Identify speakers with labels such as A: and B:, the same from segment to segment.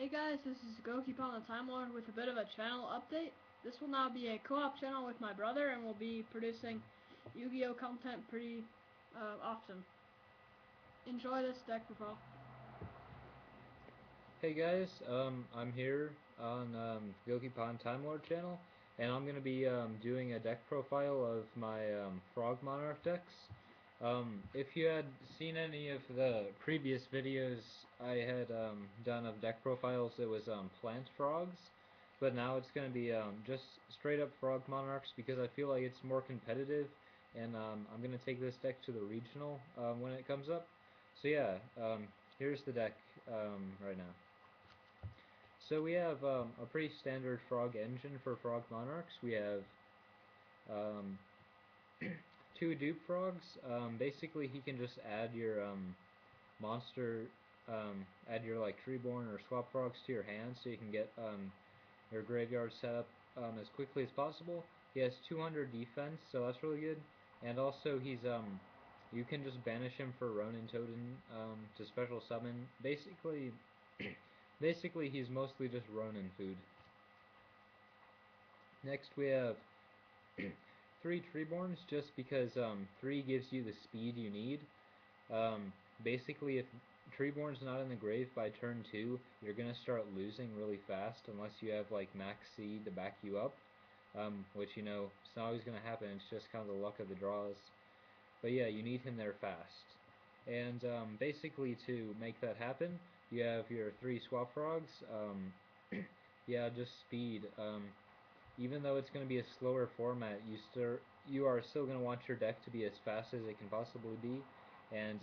A: Hey guys, this is Goki on the Time Lord with a bit of a channel update. This will now be a co-op channel with my brother, and we'll be producing Yu-Gi-Oh content pretty often. Enjoy this deck profile.
B: Hey guys, I'm here on Gokipan Time Lord channel, and I'm gonna be doing a deck profile of my Frog Monarch decks. If you had seen any of the previous videos I had done of deck profiles, it was plant frogs, but now it's gonna be just straight up Frog Monarchs because I feel like it's more competitive, and I'm gonna take this deck to the regional when it comes up. So yeah, here's the deck right now. So we have a pretty standard frog engine for frog monarchs. We have um, two dupe frogs. Basically, he can just add your monster, add your like treeborn or swap frogs to your hand, so you can get your graveyard set up as quickly as possible. He has 200 defense, so that's really good. And also, you can just banish him for Ronin Totem to special summon. Basically, he's mostly just Ronin food. Next, we have three Treeborns, just because 3 gives you the speed you need. Basically, if Treeborn's not in the grave by turn 2, you're going to start losing really fast unless you have like max seed to back you up. Which, you know, it's not always going to happen, it's just kind of the luck of the draws. But yeah, you need him there fast. And basically, to make that happen, you have your 3 Swap Frogs. Yeah, just speed. Even though it's going to be a slower format, you are still going to want your deck to be as fast as it can possibly be, and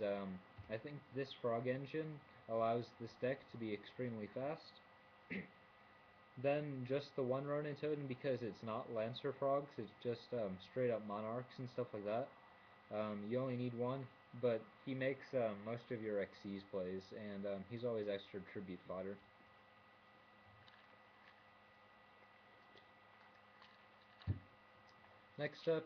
B: I think this Frog engine allows this deck to be extremely fast. Then just the one Ronin Totem, because it's not Lancer Frogs, it's just straight up Monarchs and stuff like that. You only need one, but he makes most of your Xyz plays, and he's always extra tribute fodder. Next up,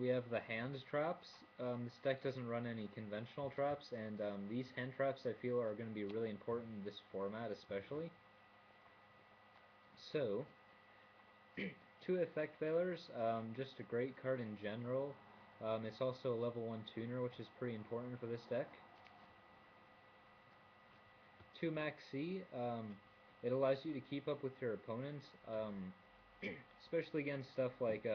B: we have the hand traps. This deck doesn't run any conventional traps, and these hand traps I feel are going to be really important in this format especially. So, two Effect Veilers, just a great card in general. It's also a level 1 tuner, which is pretty important for this deck. 2 Max C, it allows you to keep up with your opponent, especially against stuff like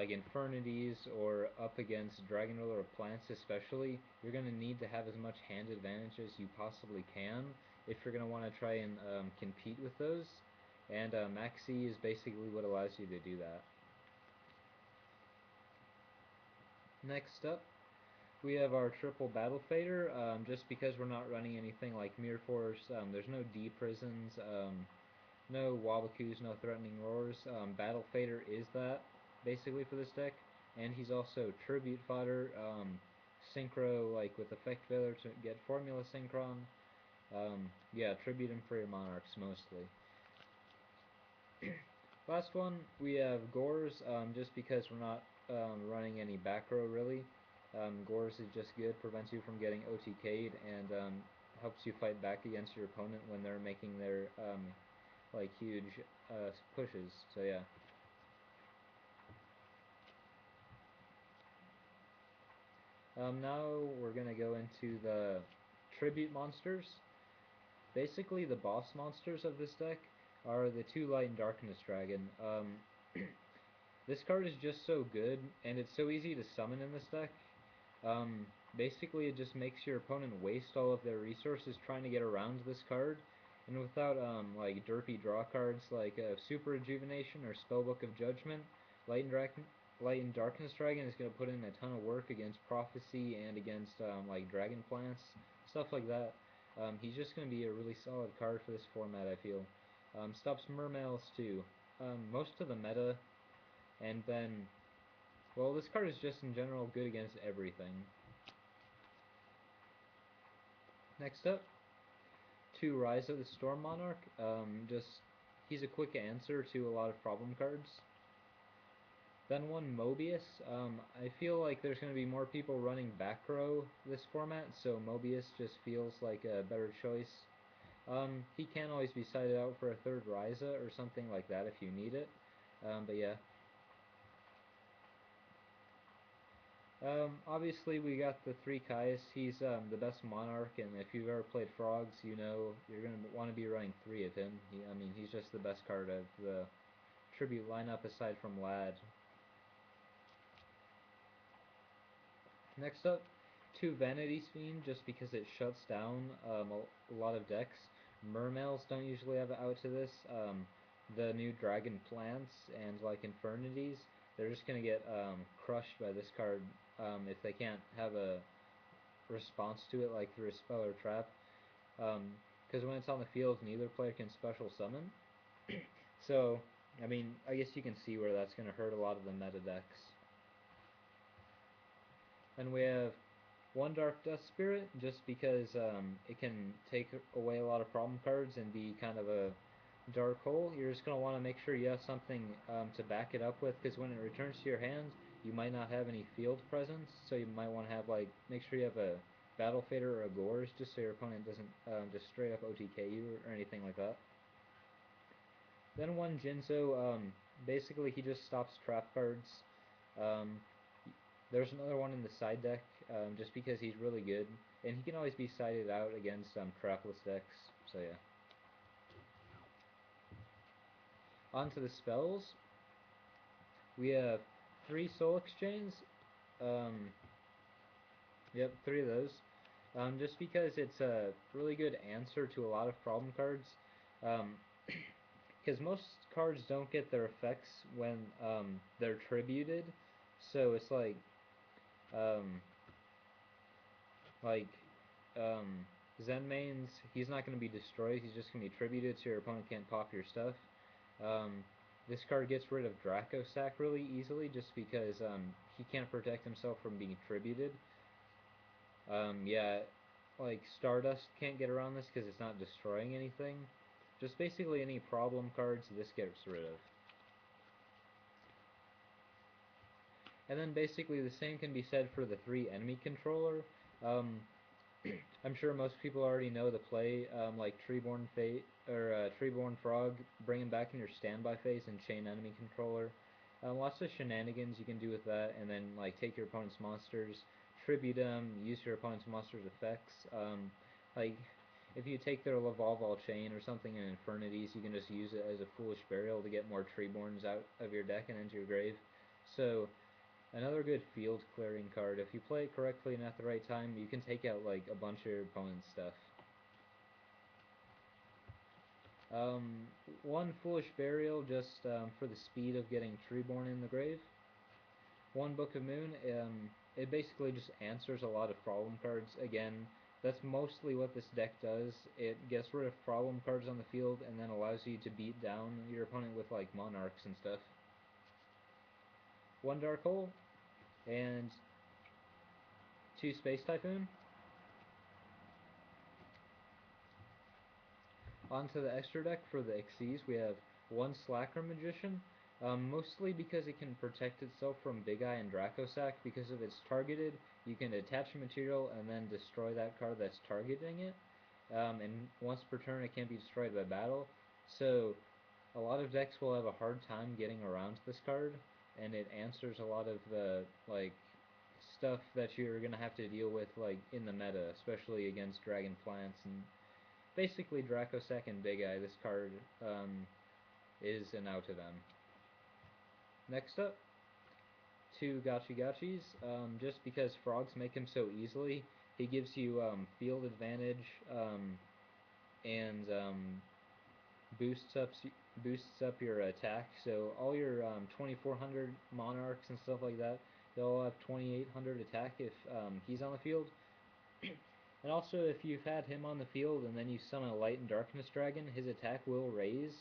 B: Infernities or up against Dragon Ruler or Plants especially. You're going to need to have as much hand advantage as you possibly can if you're going to want to try and compete with those. And Maxi is basically what allows you to do that. Next up, we have our triple Battle Fader. Just because we're not running anything like Mirror Force, there's no D Prisons, no Wabakus, no Threatening Roars. Battle Fader is that, basically, for this deck. And he's also Tribute Fodder, Synchro, like with Effect Veiler to get Formula Synchron. Yeah, tribute him for your Monarchs, mostly. Last one, we have Gores, just because we're not running any back row, really. Gores is just good, prevents you from getting OTK'd, and helps you fight back against your opponent when they're making their like huge pushes. So yeah. Now we're gonna go into the tribute monsters. Basically, the boss monsters of this deck are the 2 Light and Darkness Dragon. This card is just so good, and it's so easy to summon in this deck. Basically, it just makes your opponent waste all of their resources trying to get around this card, and without like derpy draw cards like Super Rejuvenation or Spellbook of Judgment, Light and Darkness Dragon is going to put in a ton of work against Prophecy and against like Dragon Plants, stuff like that. He's just going to be a really solid card for this format, I feel. Stops Mermails too. Most of the meta, and then, well, this card is just in general good against everything. Next up, 2 Rise of the Storm Monarch. He's a quick answer to a lot of problem cards. Then 1 Mobius. I feel like there's going to be more people running back row this format, so Mobius just feels like a better choice. He can always be sided out for a third Ryza or something like that if you need it. But yeah. Obviously, we got the 3 Caius. He's the best Monarch, and if you've ever played Frogs, you know you're going to want to be running 3 of him. I mean, he's just the best card of the tribute lineup aside from Lad. Next up, 2 Vanity Fiend, just because it shuts down a lot of decks. Mermails don't usually have it out to this. The new Dragon Plants and like Infernities, they're just going to get crushed by this card if they can't have a response to it like through a spell or trap. Because when it's on the field, neither player can special summon. So, I mean, I guess you can see where that's going to hurt a lot of the meta decks. And we have 1 Dark Dust Spirit, just because it can take away a lot of problem cards and be kind of a dark hole. You're just going to want to make sure you have something to back it up with, because when it returns to your hand, you might not have any field presence, so you might want to have, like, make sure you have a Battle Fader or a Gorge, just so your opponent doesn't just straight up OTK you or anything like that. Then 1 Jinzo, basically he just stops trap cards. There's another one in the side deck, just because he's really good, and he can always be sided out against trapless decks, so yeah. On to the spells. We have 3 Soul Exchange. Yep, 3 of those. Just because it's a really good answer to a lot of problem cards. Because most cards don't get their effects when they're tributed, so it's um, like Zenmain's, he's not going to be destroyed, he's just going to be tributed so your opponent can't pop your stuff. This card gets rid of Draco Sack really easily just because he can't protect himself from being tributed. Yeah, like Stardust can't get around this because it's not destroying anything. Just basically any problem cards this gets rid of. And then basically the same can be said for the 3 enemy controller. I'm sure most people already know the play, like Treeborn Fate or Treeborn Frog, bring him back in your standby phase and chain enemy controller. Lots of shenanigans you can do with that, and then like take your opponent's monsters, tribute them, use your opponent's monsters' effects. Like if you take their Lavalval chain or something in Infernities, you can just use it as a foolish burial to get more Treeborns out of your deck and into your grave. So another good field clearing card. If you play it correctly and at the right time, you can take out like a bunch of your opponent's stuff. 1 Foolish Burial, just for the speed of getting Treeborn in the grave. 1 Book of Moon, it basically just answers a lot of problem cards. Again, that's mostly what this deck does. It gets rid of problem cards on the field and then allows you to beat down your opponent with like Monarchs and stuff. 1 Dark Hole, and 2 Space Typhoon. Onto the extra deck for the Xyz, we have 1 Slacker Magician, mostly because it can protect itself from Big Eye and Dracosack. Because if it's targeted, you can attach a material and then destroy that card that's targeting it. And once per turn, it can't be destroyed by battle. So a lot of decks will have a hard time getting around this card, and it answers a lot of the like stuff that you're gonna have to deal with like in the meta, especially against Dragon Plants and basically Dracosack and Big Eye. This card is an out to them. Next up, 2 Gachi Gachis. Just because frogs make him so easily, he gives you field advantage and boosts up your attack. So all your 2400 Monarchs and stuff like that, they'll have 2800 attack if he's on the field. And also, if you've had him on the field and then you summon a Light and Darkness Dragon, his attack will raise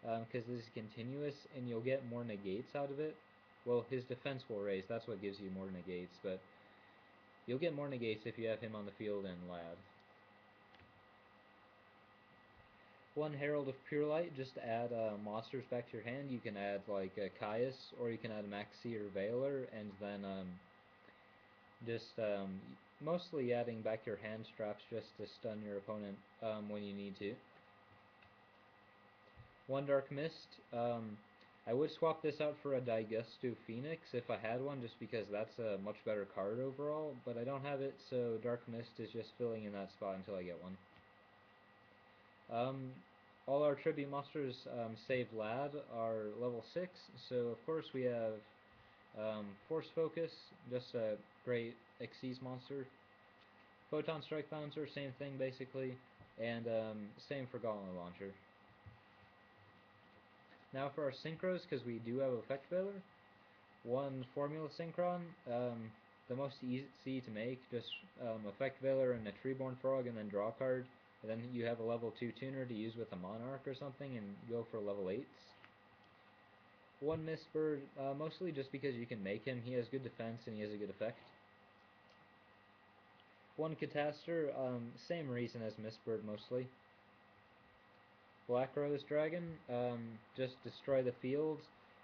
B: because this is continuous, and you'll get more negates out of it. Well, his defense will raise. That's what gives you more negates, but you'll get more negates if you have him on the field in Lad. 1 Herald of Pure Light, just to add monsters back to your hand. You can add like a Caius, or you can add a Maxi or Veiler, and then just mostly adding back your hand straps just to stun your opponent when you need to. One Dark Mist. I would swap this out for a Daigustu Phoenix if I had one, just because that's a much better card overall, but I don't have it, so Dark Mist is just filling in that spot until I get one. Um, all our tribute monsters, save Lad, are level 6, so of course we have Force Focus, just a great Xyz monster. Photon Strike Bouncer, same thing basically, and same for Gauntlet Launcher. Now for our synchros, because we do have Effect Veiler, one Formula Synchron, the most easy to make, just Effect Veiler and a Treeborn Frog and then draw a card, and then you have a level 2 tuner to use with a Monarch or something and go for level 8s. One Mistbird, mostly just because you can make him, he has good defense and he has a good effect. One Catastor, same reason as Mistbird mostly. Black Rose Dragon, just destroy the field,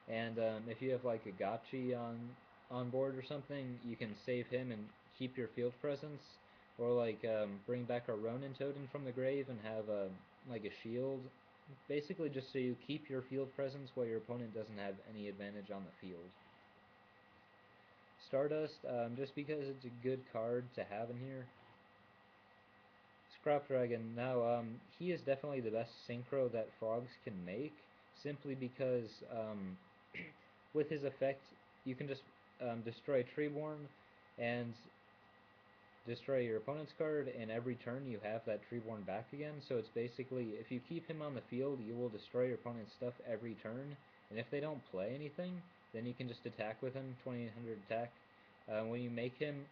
B: and if you have like a Gotchi on board or something, you can save him and keep your field presence, or like bring back a Ronin Totem from the grave and have like a shield, basically just so you keep your field presence while your opponent doesn't have any advantage on the field. Stardust, just because it's a good card to have in here. Scrap Dragon, now he is definitely the best synchro that frogs can make, simply because with his effect you can just destroy Treeborn and destroy your opponent's card, and every turn you have that Treeborn back again, so it's basically, if you keep him on the field, you will destroy your opponent's stuff every turn, and if they don't play anything, then you can just attack with him, 2800 attack. When you make him,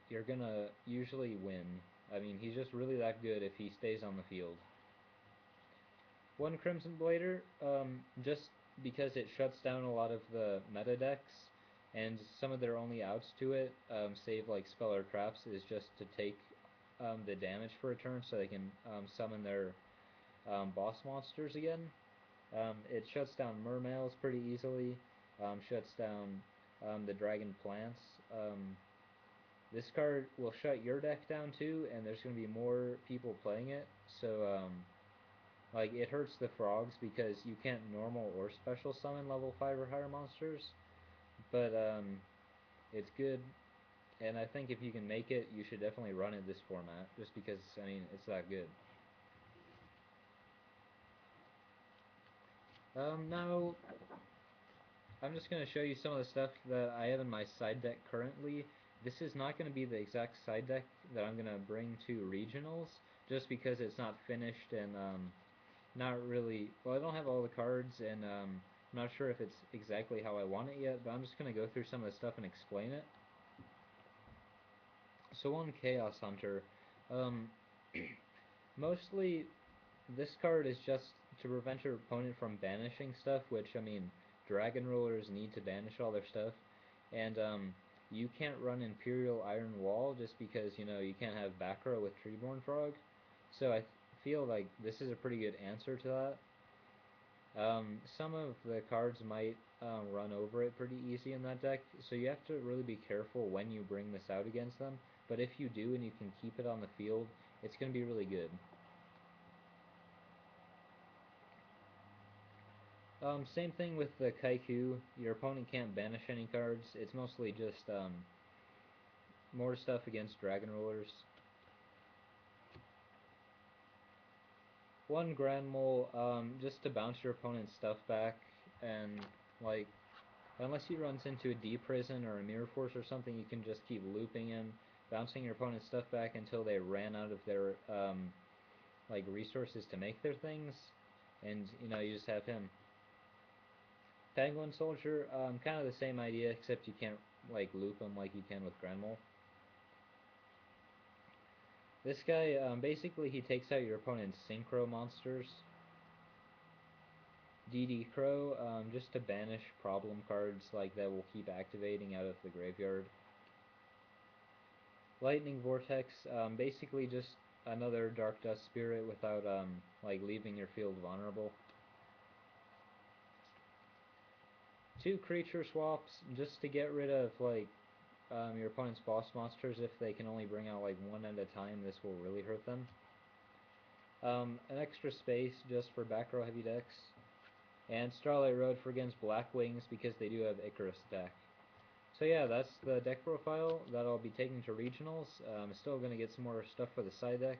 B: you're gonna usually win. I mean, he's just really that good if he stays on the field. One Crimson Blader, just because it shuts down a lot of the meta decks, and some of their only outs to it, save like Spell or Traps, is just to take the damage for a turn so they can summon their boss monsters again. It shuts down Mermails pretty easily, shuts down the Dragon Plants. This card will shut your deck down too, and there's going to be more people playing it, so like it hurts the frogs because you can't normal or special summon level 5 or higher monsters, but it's good, and I think if you can make it, you should definitely run it this format, just because, I mean, it's that good. Now, I'm just going to show you some of the stuff that I have in my side deck currently. This is not going to be the exact side deck that I'm going to bring to regionals, just because it's not finished and not really, well, I don't have all the cards, and I'm not sure if it's exactly how I want it yet, but I'm just going to go through some of the stuff and explain it. So on Chaos Hunter, um, mostly this card is just to prevent your opponent from banishing stuff, which, I mean, Dragon Rulers need to banish all their stuff, and you can't run Imperial Iron Wall just because, you know, you can't have back row with Treeborn Frog, so I feel like this is a pretty good answer to that. Some of the cards might run over it pretty easy in that deck, so you have to really be careful when you bring this out against them, but if you do and you can keep it on the field, it's going to be really good. Same thing with the Kaiku. Your opponent can't banish any cards. It's mostly just more stuff against Dragon Rulers. One Grand Mole, just to bounce your opponent's stuff back, and like, unless he runs into a D Prison or a Mirror Force or something, you can just keep looping him, bouncing your opponent's stuff back until they ran out of their like resources to make their things, and you know, you just have him. Penguin Soldier, kind of the same idea, except you can't like loop him like you can with Grand Mole. This guy, basically he takes out your opponent's Synchro monsters. DD Crow, just to banish problem cards like that will keep activating out of the graveyard. Lightning Vortex, basically just another Dark Dust Spirit without like leaving your field vulnerable. Two creature swaps just to get rid of like your opponent's boss monsters if they can only bring out like one at a time. This will really hurt them. An extra space just for back row heavy decks. And Starlight Road for against Black Wings because they do have Icarus deck. So yeah, that's the deck profile that I'll be taking to regionals. I'm still going to get some more stuff for the side deck.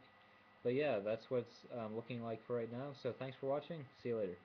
B: But yeah, that's what's looking like for right now. So thanks for watching. See you later.